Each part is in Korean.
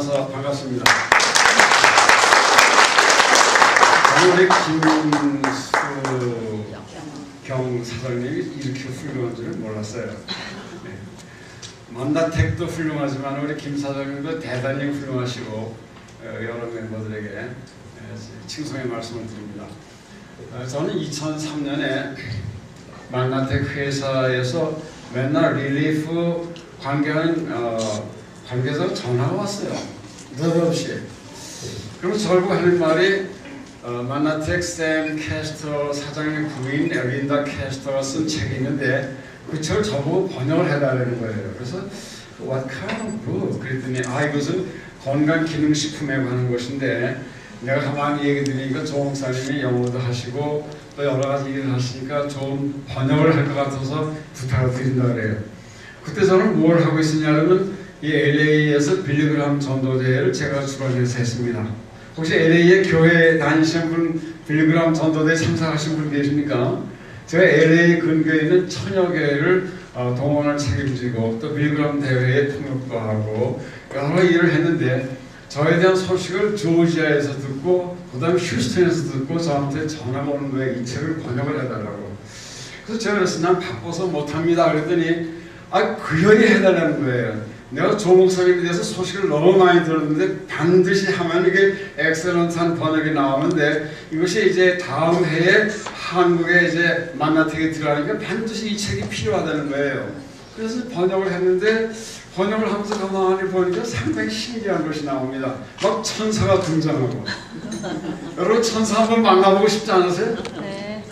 만나서 반갑습니다. 우리 김수경 사장님이 이렇게 훌륭한 줄은 몰랐어요. 네. 만나택도 훌륭하지만 우리 김 사장님도 대단히 훌륭하시고 여러 멤버들에게 칭송의 말씀을 드립니다. 저는 2003년에 만나택 회사에서 맨날 릴리프 관계자가 전화가 왔어요. 느닷없이. 그럼 저를 보고 하는 말이 만나택 샘 캐스터 사장의 부인 린다 캐스터가 쓴 책이 있는데 그 책을 저보고 번역을 해달라는 거예요. 그래서 What kind of book? 그랬더니 이것은 건강기능식품에 관한 것인데 내가 가만히 얘기 드리니까 조 목사님이 영어도 하시고 또 여러 가지 일을 하시니까 좀 번역을 할 것 같아서 부탁을 드린다 그래요. 그때 저는 뭘 하고 있었냐면 이 LA에서 빌리그람 전도대회를 제가 주관해서 했습니다. 혹시 LA에 교회 다니시는 분, 빌리그람 전도대회 참석하신 분 계십니까? 제가 LA 근교에 있는 천여 교회를 동원을 책임지고 또 빌리그람 대회에 통역도 하고 여러 일을 했는데 저에 대한 소식을 조지아에서 듣고 그 다음에 휴스턴에서 듣고 저한테 전화가 오는 거예요. 이 책을 번역을 해달라고. 그래서 제가 그랬어요. 난 바빠서 못합니다. 그랬더니 그 형이 해달라는 거예요. 내가 조 목사님에 대해서 소식을 너무 많이 들었는데 반드시 하면 이게 엑셀런트한 번역이 나오는데 이것이 이제 다음 해에 한국에 이제 만나택에 들어가니까 반드시 이 책이 필요하다는 거예요. 그래서 번역을 했는데 번역을 하면서 가만히 보니까 상당히 신기한 것이 나옵니다. 막 천사가 등장하고 여러분 천사 한번 만나보고 싶지 않으세요? 네.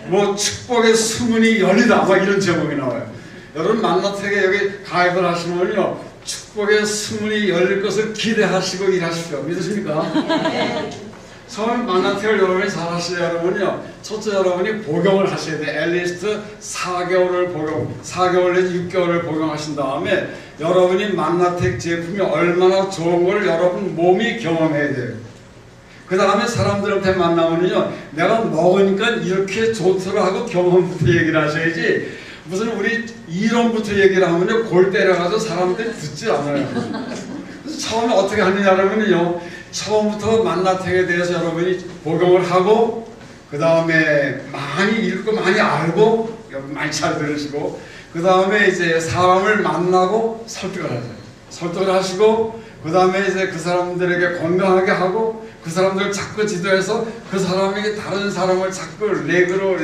뭐 축복의 수문이 열리다 막 이런 제목이 나와요. 여러분 만나택에 여기 가입을 하시면요 축복의 수문이 열릴 것을 기대하시고 일하십시오. 믿으십니까? 네. 처음 만나택을 여러분이 잘 하셔야 여러분요 첫째 여러분이 복용을 하셔야 돼요. 앨리스트 4개월을 복용 4개월 내지 6개월을 복용하신 다음에 여러분이 만나택 제품이 얼마나 좋은 걸 여러분 몸이 경험해야 돼요. 그 다음에 사람들한테 만나면요 내가 먹으니까 이렇게 좋더라 하고 경험부터 얘기를 하셔야지 무슨 우리 이론부터 얘기를 하면요 골 때려가지고 사람들이 듣지 않아요. 그래서 처음에 어떻게 하느냐면요 처음부터 만나택에 대해서 여러분이 복용을 하고 그 다음에 많이 읽고 많이 알고 많이 잘 들으시고 그 다음에 이제 사람을 만나고 설득을 하세요. 설득을 하시고 그 다음에 이제 그 사람들에게 건강하게 하고 그 사람들을 자꾸 지도해서 그 사람에게 다른 사람을 자꾸 렉으로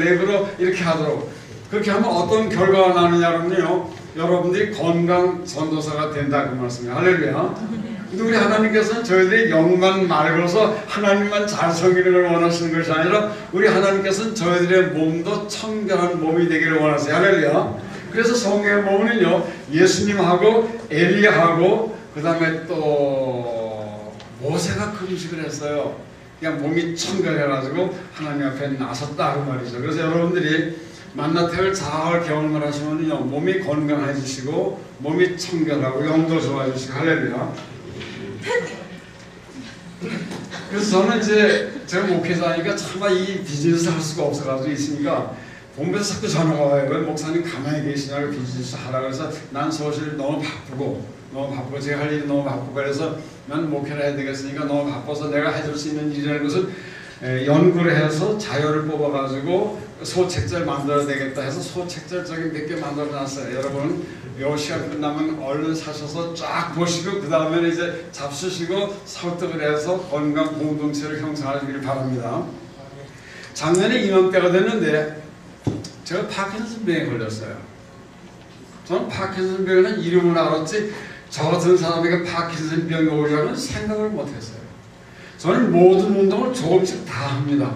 이렇게 하도록 그렇게 하면 어떤 결과가 나느냐면요 여러분들이 건강 전도사가 된다 그 말씀이에요. 할렐루야. 근데 우리 하나님께서는 저희들이 영만 맑아서 하나님만 잘 섬기는 걸 원하시는 것이 아니라 우리 하나님께서는 저희들의 몸도 청결한 몸이 되기를 원하세요. 할렐루야. 그래서 성경에 보면요 예수님하고 엘리야하고 그 다음에 또 모세가 금식을 했어요. 그냥 몸이 청결해가지고 하나님 앞에 나섰다 그 말이죠. 그래서 여러분들이 만나택을 잘 경험을 하시면요 몸이 건강해지시고 몸이 청결하고 영도 좋아지시고 할렐루야. 그래서 저는 이제 제가 목회자니까 차마 이 비즈니스 할 수가 없어가지고 있으니까 본부에서 자꾸 전화가 와요. 왜 목사님 가만히 계시냐고 비즈니스 하라고 해서 난 사실 너무 바쁘고 제가 할 일이 너무 바쁘고 그래서 난 목회를 해야 되겠으니까 너무 바빠서 내가 해줄 수 있는 일이라는 것을 연구를 해서 자료를 뽑아가지고 소책자를 만들어야 되겠다 해서 소책자를 저기 몇 개 만들어 놨어요. 여러분 요 시간 끝나면 얼른 사셔서 쫙 보시고 그 다음에 이제 잡수시고 설득을 해서 건강 공동체를 형성하시길 바랍니다. 작년에 이맘때가 됐는데 제가 파킨슨병에 걸렸어요. 저는 파킨슨병에는 이름을 알았지 저 같은 사람에게 파킨슨병이 오려는 생각을 못했어요. 저는 모든 운동을 조금씩 다 합니다.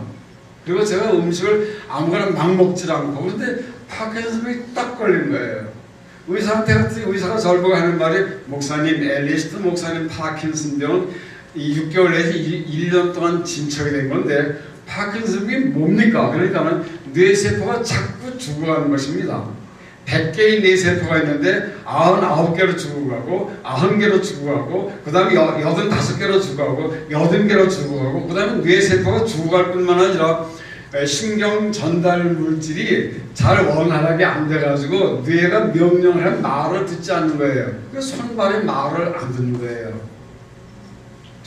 그리고 제가 음식을 아무거나 막 먹질 않고 그런데 파킨슨병이 딱 걸린 거예요. 의사가 저를 보고 하는 말이 목사님 앨리스트 목사님 파킨슨병은 6개월 내지 1년 동안 진척이 된 건데 파킨슨병이 뭡니까? 그러니까 뇌세포가 자꾸 죽어가는 것입니다. 100개의 뇌세포가 있는데 99개로 죽어가고 90개로 죽어가고 그 다음에 85개로 죽어가고 80개로 죽어가고 그 다음에 뇌세포가 죽어갈 뿐만 아니라 신경 전달 물질이 잘 원활하게 안 돼가지고 뇌가 명령을 하면 말을 듣지 않는 거예요. 그래서 손발이 말을 안 듣는 거예요.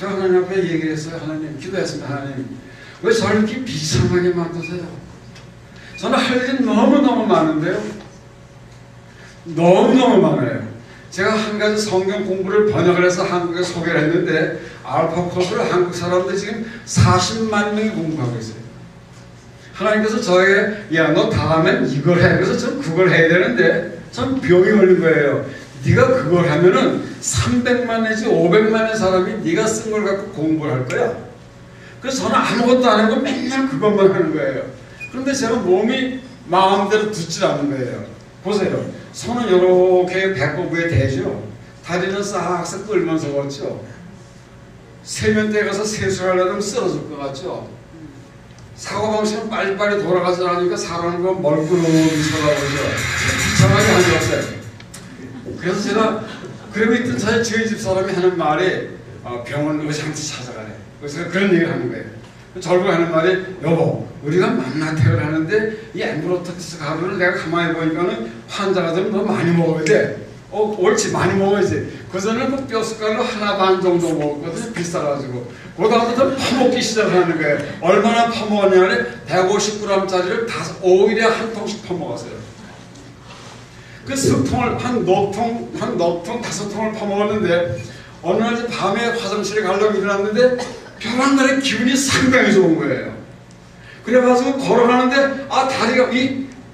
제가 하나님 앞에 얘기를 했어요. 하나님, 기도했습니다. 하나님, 왜 저를 이렇게 비참하게 만드세요? 저는 할 일이 너무너무 많은데요. 너무너무 많아요. 제가 한 가지 성경 공부를 번역을 해서 한국에 소개를 했는데 알파 코스를 한국 사람들 지금 40만 명이 공부하고 있어요. 하나님께서 저에게 야, 너 다음엔 이걸 해. 그래서 전 그걸 해야 되는데 전 병이 걸린 거예요. 네가 그걸 하면은 300만 내지 500만의 사람이 네가 쓴 걸 갖고 공부를 할 거야. 그래서 저는 아무것도 안 하고 맨날 그것만 하는 거예요. 그런데 제가 몸이 마음대로 듣질 않는 거예요. 보세요. 손은 이렇게 배꼽 위에 대죠. 다리는 싹싹 끌면서 걷죠. 세면대에 가서 세수를 하려면 쓰러질 것 같죠. 사고방식은 빨리빨리 돌아가지 않으니까 사람은 멀구름이 쳐다보죠. 비참하게 앉았어요. 그래서 제가 그러고 있던 사이에 저희 집 사람이 하는 말이 병원 의사한테 찾아가래. 그래서 그런 얘기를 하는 거예요. 저를 하는 말이 여보, 우리가 만나택을 하는데 이 엠브로톡스 가루를 내가 가만히 보니까는 환자가 되면 너 많이 먹어야 돼. 옳지, 많이 먹어야지. 그전에는 그 뼈숟갈로 하나 반 정도 먹었거든요. 비싸가지고. 그 다음부터 퍼먹기 시작하는 거예요. 얼마나 퍼먹었냐면 150g짜리를 5일에 한 통씩 퍼먹었어요. 그 석통을 한 넉 통, 5통을 퍼먹었는데 어느 날 밤에 화장실에 가려고 일어났는데 별한 날의 기분이 상당히 좋은 거예요. 그래가지고 걸어가는데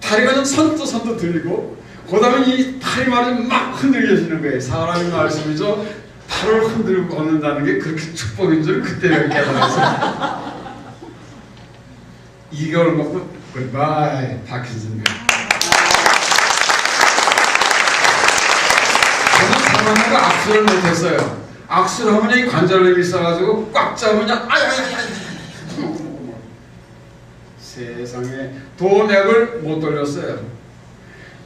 다리가 좀 선뜻선뜻 들리고 그 다음에 이 팔이 말이 막 흔들려지는 거예요. 사람의 말씀이죠. 팔을 흔들고 걷는다는 게 그렇게 축복인 줄 그때 깨달았어요. 2개월 먹고 굿바이 파킨슨. 저는 사람하고 악수를 못했어요. 악수를 하면 이 관절염이 있어가지고 꽉 잡으면 아야야야. 세상에 도넥을 못 돌렸어요.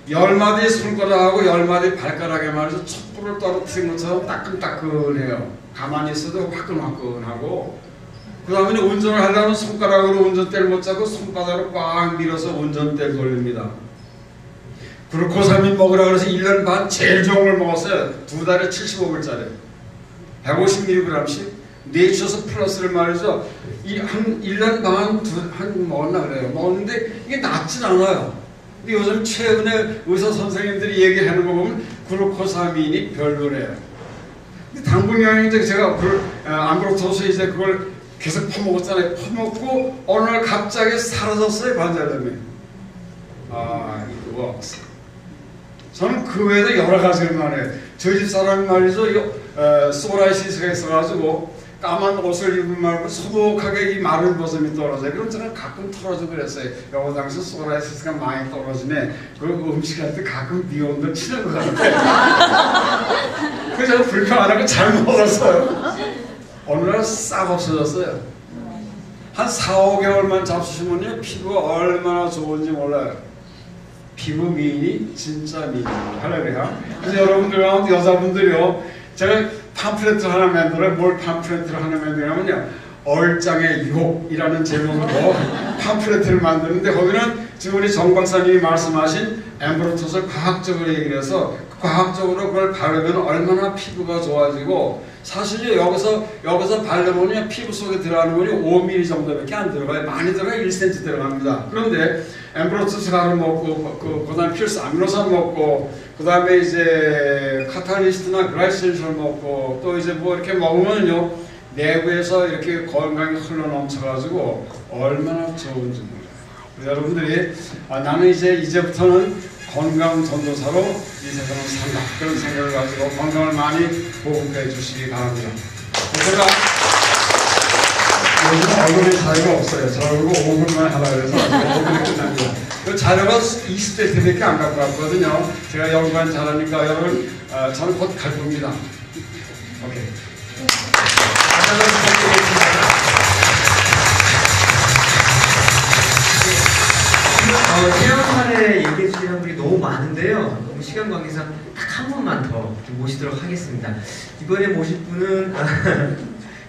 10마디 손가락하고 10마디 발가락에 말해서 촛불을 떨어뜨린 것처럼 따끈따끈해요. 가만히 있어도 화끈화끈하고 그 다음에 운전을 하려면 손가락으로 운전대를 못 잡고 손바닥으로 꽉 밀어서 운전대를 돌립니다. 글루코사민 먹으라 그래서 1년 반 제일 좋은 걸 먹었어요. 2달에 75불짜리 150mg씩 네이처스 플러스를 말이죠. 한 1년 반 먹었나 그래요. 먹었는데 이게 낫진 않아요. 근데 요즘 최근에 의사 선생님들이 얘기하는 거 보면 글루코사민이 별로래요. 근데 당분간인데 제가 암브로토스 이제 그걸 계속 퍼먹었잖아요. 퍼먹고 어느 날 갑자기 사라졌어요. 관절염이. 이거 저는 그 외에도 여러 가지를 말해요. 저희 집 사람이 말이죠. 소라이시스가 있어가지고 까만 옷을 입은 말고 소복하게 이 마른 버섯이 떨어져요. 그럼 저는 가끔 털어주고 그랬어요. 여보 당시 소라이시스가 많이 떨어지네. 그 음식할 때 가끔 네 온도 치는 것 같아. 그래서 제가 불평하다가 잘 먹었어요. 어느 날 싹 없어졌어요. 한 4, 5개월만 잡수시면요 피부가 얼마나 좋은지 몰라요. 피부 미인이 진짜 미인이에요. 할렐루야. 그래서 여러분들 가운데 여자분들이요, 제가 팜플렛을 하나 만들어요. 뭘 팜플렛을 하나 만들냐면요, 얼짱의 유혹이라는 제목으로 팜플렛을 만드는데 거기는 지금 우리 정 박사님이 말씀하신 엠브로토스를 과학적으로 얘기를 해서 과학적으로 그걸 바르면 얼마나 피부가 좋아지고, 사실 여기서 바르면 피부 속에 들어가는 건이 5mm 정도밖에 안 들어가요. 많이 들어가요. 1cm 들어갑니다. 그런데 엠브로토스 가루 먹고 그 다음에 필수 아미노산 먹고 그 다음에 이제 카탈리스트나 글라이센션을 먹고 또 이제 뭐 이렇게 먹으면요 내부에서 이렇게 건강이 흘러넘쳐가지고 얼마나 좋은지 몰라요. 여러분들이 나는 이제부터는 건강 전도사로 이 세상을 산다, 그런 생각을 가지고 건강을 많이 보호해 주시기 바랍니다. 제가 요즘 얼굴에 자료가 없어요. 저 얼굴 5분만 하라 그래서 5분에 끝납니다. 그 자료가 20대 때밖에 안 갖고 왔거든요. 제가 연구만 잘하니까 여러분 저는 곧 갈 겁니다. 오케이. 태양 사례 얘기해 주시는 분이 너무 많은데요. 너무 시간 관계상 딱 한 분만 더 모시도록 하겠습니다. 이번에 모실 분은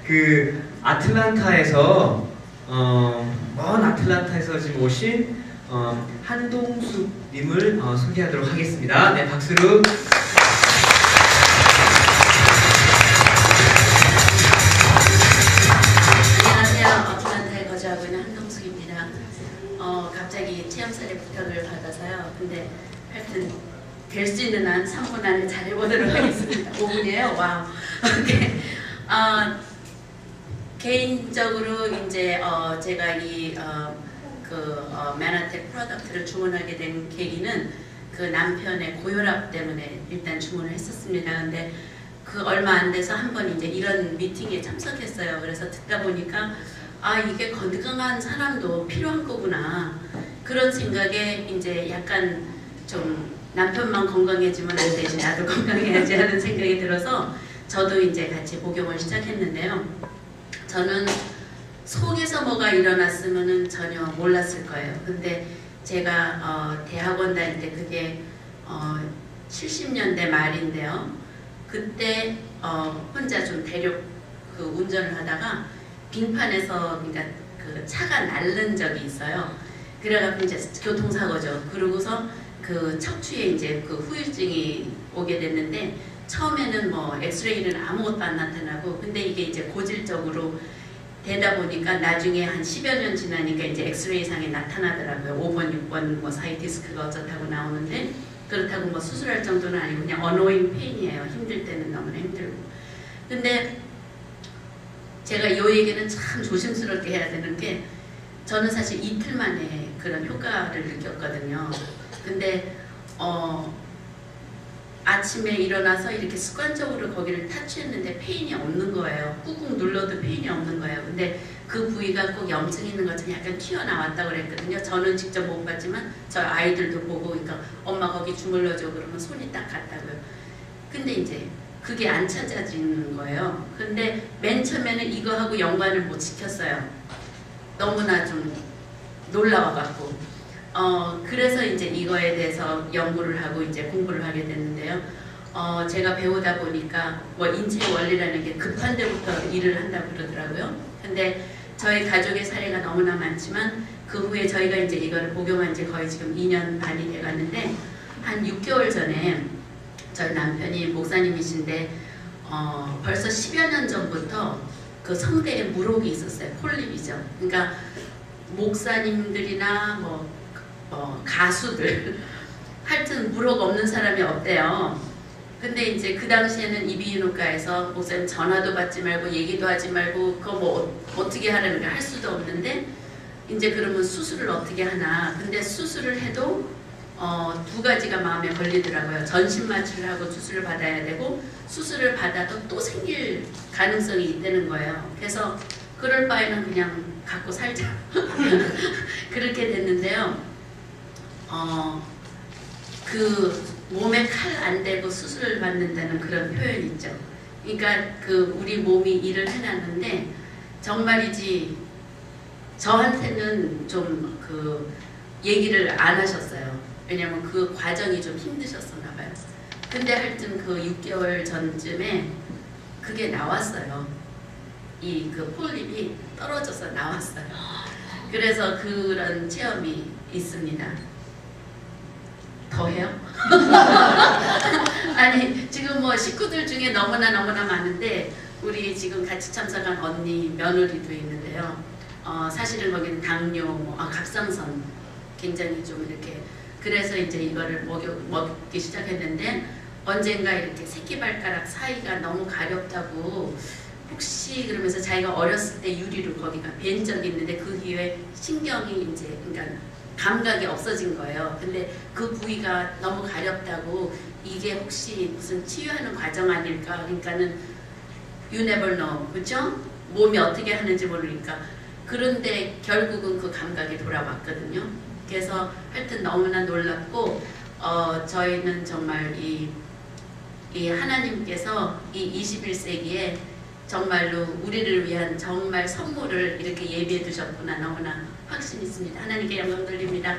그 아틀란타에서 먼 아틀란타에서 지금 오신 한동숙 님을 소개하도록 하겠습니다. 네, 박수로. 이 체험사례 부탁을 받아서요. 근데 하여튼 될 수 있는 한 3분 안에 잘해보도록 하겠습니다. 5분이에요? 와우. 오케이. 개인적으로 이제 제가 이 매나텍 프로덕트를 주문하게 된 계기는 그 남편의 고혈압 때문에 일단 주문을 했었습니다. 근데 그 얼마 안 돼서 한번 이제 이런 미팅에 참석했어요. 그래서 듣다 보니까 아, 이게 건강한 사람도 필요한 거구나. 그런 생각에 이제 약간 좀 남편만 건강해지면 안 되지, 나도 건강해야지 하는 생각이 들어서 저도 이제 같이 복용을 시작했는데요. 저는 속에서 뭐가 일어났으면은 전혀 몰랐을 거예요. 근데 제가 대학원 다닐 때 그게 70년대 말인데요. 그때 혼자 좀 대륙 그 운전을 하다가 빙판에서 그러니까 그 차가 날른 적이 있어요. 그래갖고 이제 교통사고죠. 그러고서 그 척추에 이제 그 후유증이 오게 됐는데 처음에는 뭐 엑스레이는 아무것도 안 나타나고 근데 이게 이제 고질적으로 되다 보니까 나중에 한 10여 년 지나니까 이제 엑스레이 상에 나타나더라고요. 5번, 6번 뭐 사이 디스크가 어쩌다고 나오는데 그렇다고 뭐 수술할 정도는 아니고 그냥 어노잉 페인이에요. 힘들 때는 너무나 힘들고. 근데 제가 이 얘기는 참 조심스럽게 해야 되는 게 저는 사실 이틀 만에 그런 효과를 느꼈거든요. 근데 아침에 일어나서 이렇게 습관적으로 거기를 타치했는데 페인이 없는 거예요. 꾹꾹 눌러도 페인이 없는 거예요. 근데 그 부위가 꼭 염증 있는 것처럼 약간 튀어나왔다고 그랬거든요. 저는 직접 못 봤지만 저 아이들도 보고 그러니까 엄마 거기 주물러줘 그러면 손이 딱 갔다고요. 근데 이제 그게 안 찾아지는 거예요. 근데 맨 처음에는 이거하고 연관을 못 시켰어요. 너무나 좀 놀라워갖고. 그래서 이제 이거에 대해서 연구를 하고 이제 공부를 하게 됐는데요. 제가 배우다 보니까 뭐 인체 원리라는 게 급한 데부터 일을 한다고 그러더라고요. 근데 저희 가족의 사례가 너무나 많지만 그 후에 저희가 이제 이거를 복용한 지 거의 지금 2년 반이 돼가는데 한 6개월 전에 저희 남편이 목사님이신데 벌써 10여 년 전부터 그 성대에 물혹이 있었어요. 폴립이죠. 그러니까 목사님들이나 가수들 하여튼 물혹 없는 사람이 없대요. 근데 이제 그 당시에는 이비인후과에서 목사님 전화도 받지 말고 얘기도 하지 말고 그거 뭐 어떻게 하라는 게 할 수도 없는데 이제 그러면 수술을 어떻게 하나. 근데 수술을 해도 두 가지가 마음에 걸리더라고요. 전신 마취를 하고 수술을 받아야 되고 수술을 받아도 또 생길 가능성이 있다는 거예요. 그래서 그럴 바에는 그냥 갖고 살자. 그렇게 됐는데요. 그 몸에 칼 안 대고 수술을 받는다는 그런 표현이 있죠. 그러니까 그 우리 몸이 일을 해놨는데 정말이지 저한테는 좀 그 얘기를 안 하셨어요. 왜냐면 그 과정이 좀 힘드셨었나 봐요. 근데 하여튼 그 6개월 전쯤에 그게 나왔어요. 이 그 폴립이 떨어져서 나왔어요. 그래서 그런 체험이 있습니다. 더 해요? 아니 지금 뭐 식구들 중에 너무나 많은데 우리 지금 같이 참석한 언니 며느리도 있는데요. 사실은 거기는 당뇨, 갑상선 굉장히 좀 이렇게 그래서 이제 이거를 먹기 시작했는데 언젠가 이렇게 새끼발가락 사이가 너무 가렵다고 혹시 그러면서 자기가 어렸을 때 유리로 거기가 벤 적이 있는데 그 이후에 신경이 이제 그러니까 감각이 없어진 거예요. 근데 그 부위가 너무 가렵다고 이게 혹시 무슨 치유하는 과정 아닐까? 그러니까는 you never know, 그렇죠? 몸이 어떻게 하는지 모르니까. 그런데 결국은 그 감각이 돌아왔거든요. 그래서 하여튼 너무나 놀랍고 저희는 정말 이 하나님께서 이 21세기에 정말로 우리를 위한 정말 선물을 이렇게 예비해 두셨구나 너무나 확신이 있습니다. 하나님께 영광 돌립니다.